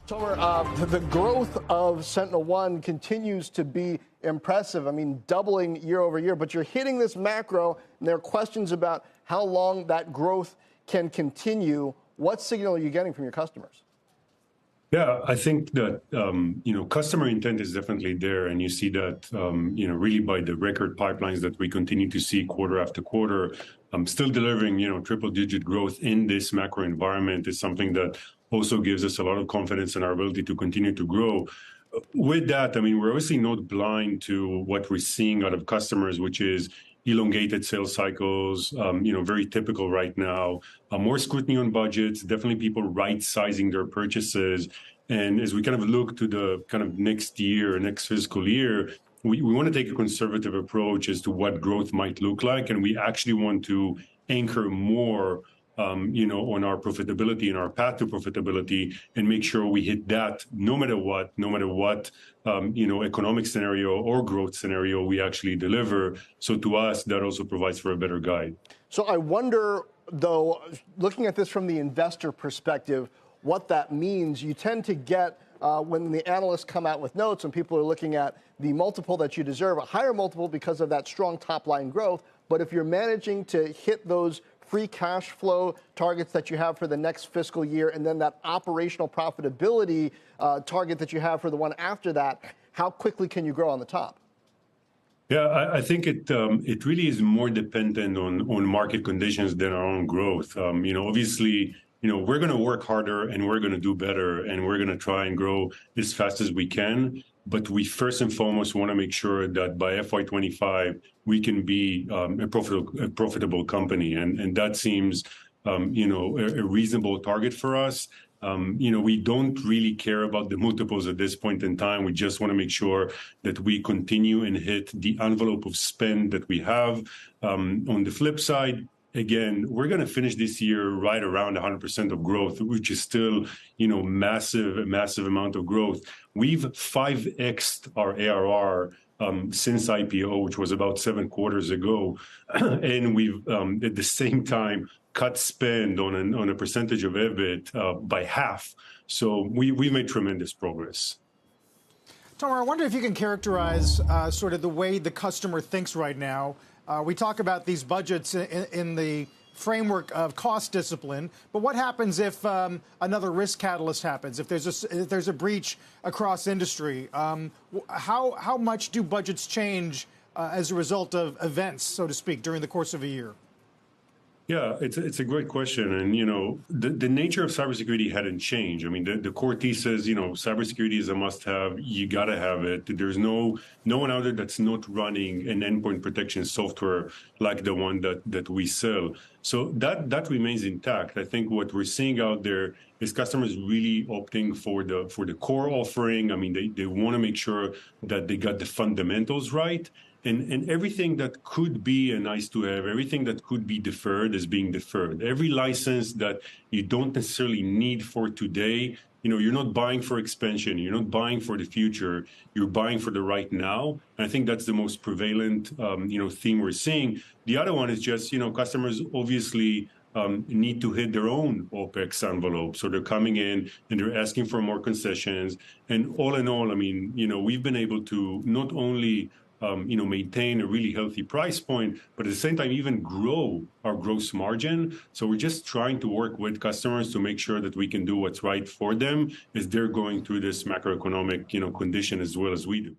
Tomer, the growth of SentinelOne continues to be impressive. I mean, doubling year over year, but you're hitting this macro, and there are questions about how long that growth can continue. What signal are you getting from your customers? Yeah, I think that, customer intent is definitely there. And you see that, really by the record pipelines that we continue to see quarter after quarter, still delivering, triple digit growth in this macro environment is something that also gives us a lot of confidence in our ability to continue to grow. With that, I mean, we're obviously not blind to what we're seeing out of customers, which is elongated sales cycles, very typical right now, more scrutiny on budgets, definitely people right-sizing their purchases. And as we kind of look to the kind of next year, next fiscal year, we want to take a conservative approach as to what growth might look like. And we actually want to anchor more on our profitability and our path to profitability and make sure we hit that no matter what, economic scenario or growth scenario we actually deliver. So to us, that also provides for a better guide. So I wonder, though, looking at this from the investor perspective, what that means. You tend to get, when the analysts come out with notes and people are looking at the multiple that you deserve, a higher multiple because of that strong top line growth. But if you're managing to hit those free cash flow targets that you have for the next fiscal year, and then that operational profitability target that you have for the one after that, how quickly can you grow on the top? Yeah, I think it really is more dependent on market conditions than our own growth. Obviously, we're going to work harder and we're going to do better and we're going to try and grow as fast as we can. But we first and foremost want to make sure that by FY25, we can be a profitable company. And that seems, a reasonable target for us. We don't really care about the multiples at this point in time. We just want to make sure that we continue and hit the envelope of spend that we have. On the flip side, again, we're going to finish this year right around 100% of growth, which is still, massive amount of growth. We've 5x'd our ARR since IPO, which was about 7 quarters ago. And we've, at the same time, cut spend on a percentage of EBIT by half. So we made tremendous progress. Tomer, I wonder if you can characterize sort of the way the customer thinks right now. We talk about these budgets in the framework of cost discipline, but what happens if another risk catalyst happens? If there's a breach across industry, how much do budgets change as a result of events, so to speak, during the course of a year? Yeah, it's a great question. And, the nature of cybersecurity hadn't changed. I mean, the core thesis, cybersecurity is a must-have. You got to have it. There's no one out there that's not running an endpoint protection software like the one that we sell. So that remains intact. I think what we're seeing out there is customers really opting for the core offering. I mean, they want to make sure that they got the fundamentals right. And everything that could be a nice to have, everything that could be deferred is being deferred. Every license that you don't necessarily need for today, you're not buying for expansion, you're not buying for the future, you're buying for the right now. And I think that's the most prevalent, theme we're seeing. The other one is just, customers obviously need to hit their own OPEX envelope. So they're coming in and they're asking for more concessions. And all in all, I mean, we've been able to not only maintain a really healthy price point, but at the same time, even grow our gross margin. So we're just trying to work with customers to make sure that we can do what's right for them as they're going through this macroeconomic, condition as well as we do.